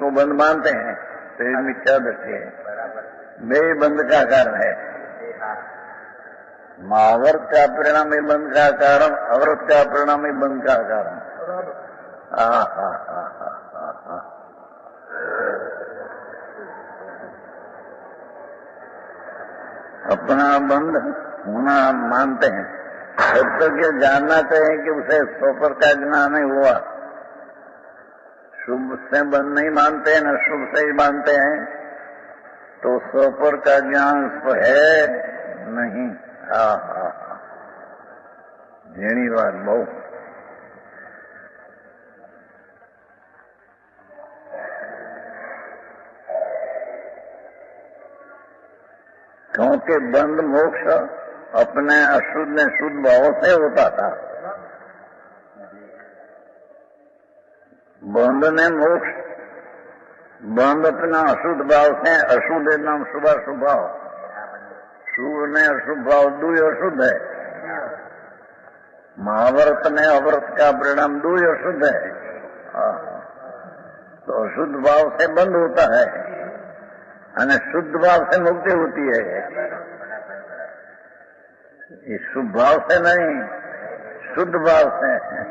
को बंध मानते हैं, तो ये मिथ्या दृष्टि है, वे बंध का कारण है। महाव्रत का परिणाम ही बंध का कारण, अव्रत का परिणाम ही बंध का कारण। अपना बंध होना मानते हैं, तब तक ये जानना चाहिए कि उसे सोपर का ज्ञान नहीं हुआ। शुभ से बंध नहीं मानते हैं, न शुभ से ही मानते हैं, तो स्वपर का ज्ञान है नहीं। हा हा झीणी बात बहु। क्योंकि बंध मोक्ष अपने अशुद्ध ने शुद्ध भाव से होता था। बंध ने मोक्ष, बंध अपना अशुद्ध भाव से, अशुद्ध नाम शुभाशुभ भाव, शुभ ने अशुभ भाव दो अशुद्ध है। महाव्रत ने अव्रत का परिणाम दो अशुद्ध है। तो अशुद्ध भाव से बंध होता है और शुद्ध भाव से मुक्ति होती है। ये शुभ भाव से नहीं, शुद्ध भाव से है।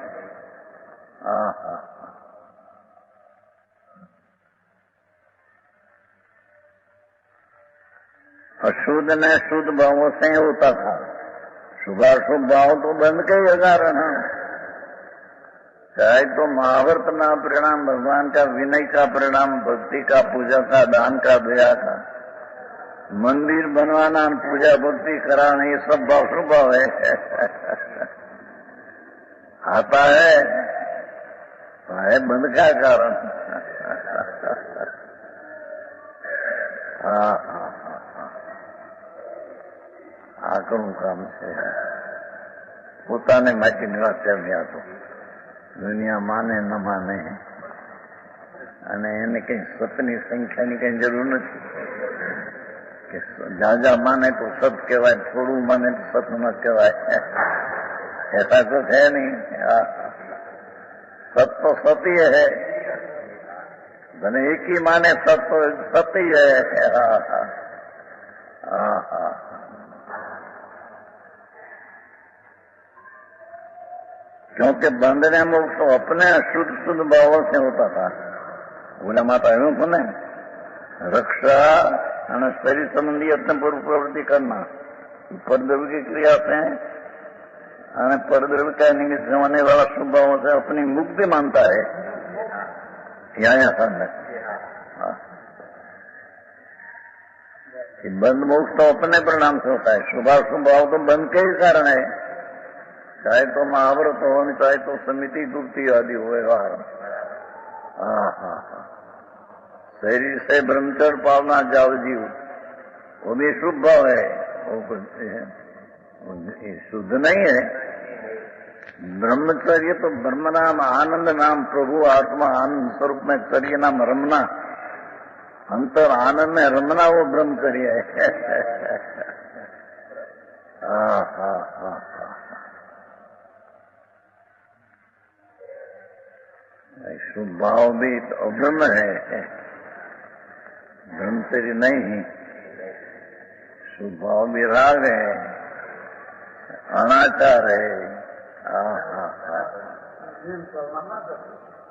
अशुद्ध ने शुद्ध भावों से होता था। शुभाशुभ भाव तो बंद के ही कारण है। चाहे तो महाव्रत ना परिणाम भगवान का, विनय का परिणाम भक्ति का, पूजा का, दान का, दया का, मंदिर बनवाना, पूजा भक्ति कराना, ये सब भाव शुभ भाव है। आता है बंद का कारण। આકરું કામ છે પોતાને માટે નિરાશ્યા હતો દુનિયા માને ન માને અને એને કઈ સતની સંખ્યાની કઈ જરૂર નથી કે જાજા માને તો સત કહેવાય, થોડું માને તો સત ન કહેવાય। ऐसा कुछ है नहीं। सत तो सत्य है, भले एक ही माने सत तो सत्य ही है। क्योंकि बंधने मोक्ष तो अपने शुद्ध शुद्ध भावों से होता था। बोला माता एवं सुने रक्षा और शरीर संबंधी अपने पूर्व प्रवृत्ति करना परद्रव्य की क्रिया से और परद्रव्य का निमित्त होने वाला शुभ भावों से अपनी मुक्ति मानता है। यहाँ सामने बंध मोक्ष तो अपने परिणाम से होता है। शुभाशुभ भाव तो बंध के ही कारण है। चाहे तो महाव्रत हो, चाहे तो समिति दुर्ति आदि हो व्यवहार। शरीर से ब्रह्मचर्य पालना जाव जीव, वो भी शुभ भाव है। वो शुद्ध नहीं है। ब्रह्मचर्य तो ब्रह्म नाम आनंद नाम प्रभु आत्मा आनंद स्वरूप में चर्य नाम रमना, अंतर आनंद में रमना, वो ब्रह्मचर्य है। शुभ भाव भी तो ब्रह्म है, ब्रह्मचर्य नहीं है। शुभ भाव भी राग है, अनाचार है।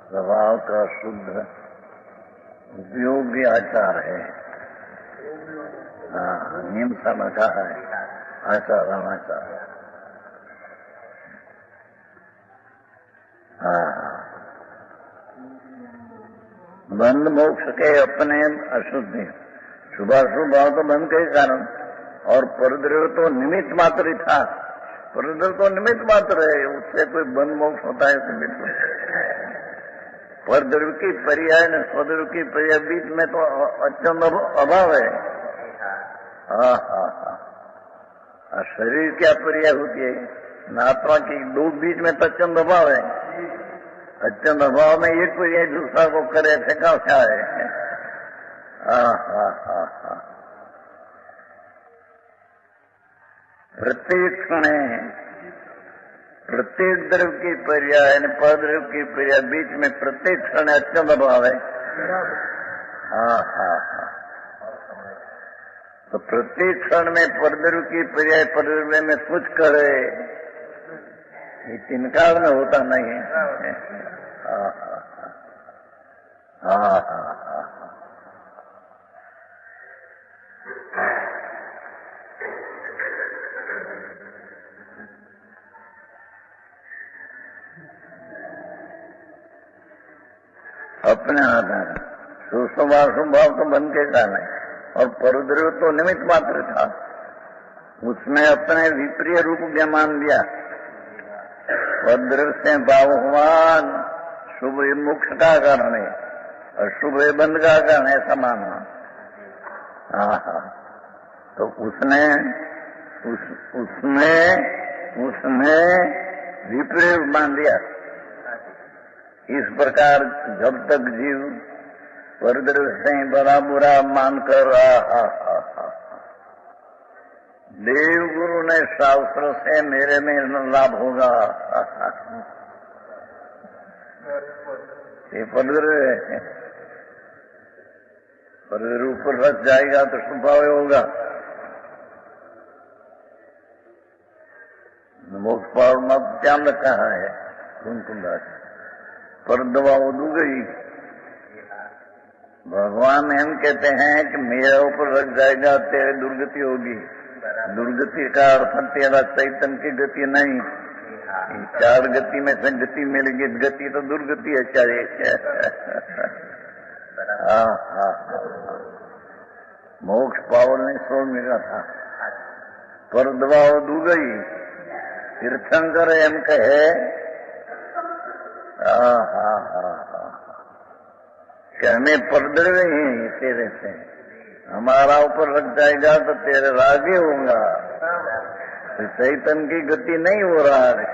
स्वभाव का शुद्ध उपयोगी आचार है। नियम सा कहा है आचार अनाचार। बंध मोक्ष के अपने अशुद्धि शुभाशुभ भाव तो बंध के कारण, और परद्रव्य तो निमित्त मात्र ही था। परद्रव्य तो निमित्त मात्र है, उससे कोई बंध मोक्ष होता है निमित्त। परद्रव्य की पर्याय ने स्वद्रव्य की पर्याय बीच में तो अत्यंत अभाव है। शरीर क्या पर्याय होती है, आत्मा की दो बीच में तो अत्यंत अभाव है। अत्यंत अभाव में एक पर्याय दूसरा को करे फेंका क्या है। प्रत्येक क्षण प्रत्येक द्रव्य की पर्याय परद्रव्य की पर्याय बीच में प्रत्येक क्षण अत्यंत अभाव है। तो प्रत्येक क्षण में परद्रव्य की पर्याय परद्रव्य में कुछ करे, ये तीन काल में होता नहीं है। अपने आधार शुभ भाव तो बन के कारण है। और परद्रव्य तो निमित्त मात्र था, उसने अपने विप्रिय रूप में मान लिया। परद्रव्य से भाव हुआ शुभ मोक्ष का कारण है और शुभ बंध का कारण ऐसा मानना। तो उसने विपरीत मान लिया। इस प्रकार जब तक जीव परद्रव्य से बड़ा बुरा मानकर देव गुरु ने शास्त्र से मेरे में लाभ होगा, ये परद्रव्य है। परद्रव्य ऊपर रख जाएगा तो स्वभाव होगा। मोक्ष पावर में क्या रखा है कुंकुंडा पर दवा उदू गई। भगवान एम कहते हैं कि मेरे ऊपर रख जाएगा तेरे दुर्गति होगी। दुर्गति का अर्थ तेरा चैतन्य की गति नहीं, चार गति में से गति मिलेगी। गति तो दुर्गति है चाहे। मोक्ष पावर ने सो मिला था पर दवा उदू गई। तीर्थंकर एम कहे कि हमें परद्रव्य ही तेरे से हमारा ऊपर रख जाएगा तो तेरे रागे होगा, तो चैतन्य की गति नहीं हो रहा है।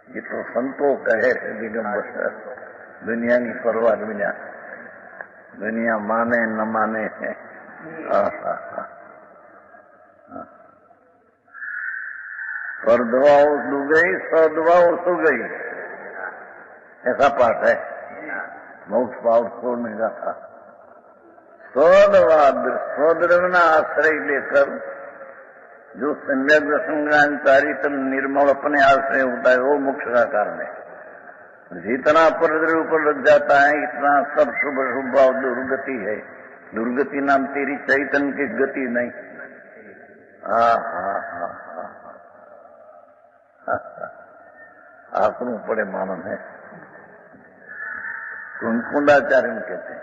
ये तो संतों कहे दिगंबर, दुनिया की परवाह बिना, दुनिया माने न माने है। पर दवा सो गई, सौ दवा सो गई, ऐसा पाठ है। मोक्ष पाव छोड़ने का था। स्वद्रव्य आश्रय लेकर जो सम्यक संग्राम चारित्र निर्मल अपने आश्रय होता है वो मोक्ष का कारण है। जितना परद्रव्य ऊपर लग जाता है इतना सब शुभ शुभ भाव दुर्गति है। दुर्गति नाम तेरी चैतन्य की गति नहीं। आसनों पड़े मानव है। कुंकुंडाचार्य कहते हैं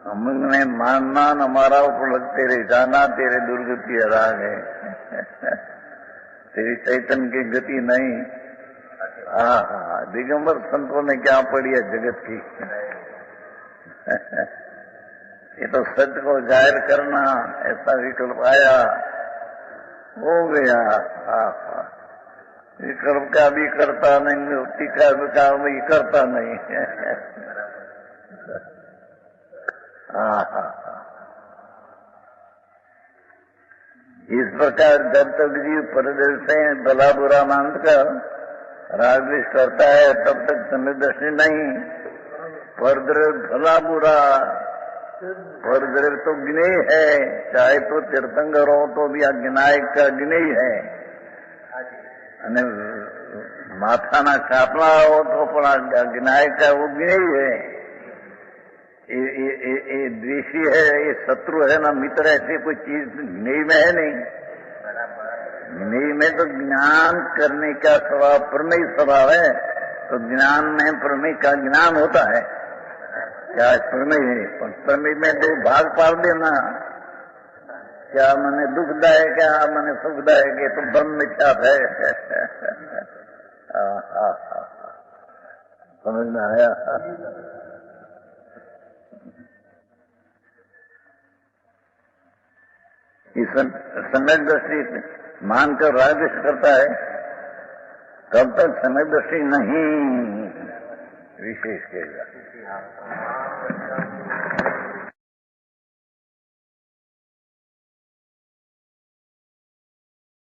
हमने मानना हमारा ऊपर लगते रह जाना तेरे दुर्गति राग है। तेरी चैतन्य की गति नहीं। दिगंबर संतों ने क्या पड़ी है जगत की। ये तो सत्य को जाहिर करना ऐसा विकल्प आया हो गया। विकल्प का भी करता नहीं, टीका का भी करता नहीं। इस प्रकार जब तक जीव परद्रव्य से भला बुरा मानकर राग द्वेष करता है तब तक समदृष्टि नहीं। परद्रव्य भला बुरा, परद्रव्य तो ज्ञेय है, चाहे तो तीर्थंकर हो तो भी अज्ञायक का ज्ञेय है। અને માથાના કાપલા હો તો પણ અજ્ઞાયક का वो ज्ञेय है। ये द्वेषी है, ये शत्रु है ना मित्र है, ऐसी कोई चीज ज्ञेय में है नहीं। ज्ञेय में तो ज्ञान करने का स्वभाव प्रमेय स्वभाव है, तो ज्ञान में प्रमेय का ज्ञान होता है। क्या प्रमेय है, प्रमेय में दो भाग पाड़ देना, क्या मने दुखदायक क्या मने सुखदायक, ये तो ब्रह्म मिथ्या है। समझ में आया? इस सम्यक दृष्टि मानकर राग करता है तब तक सम्यक दृष्टि नहीं विशेष कहेगा।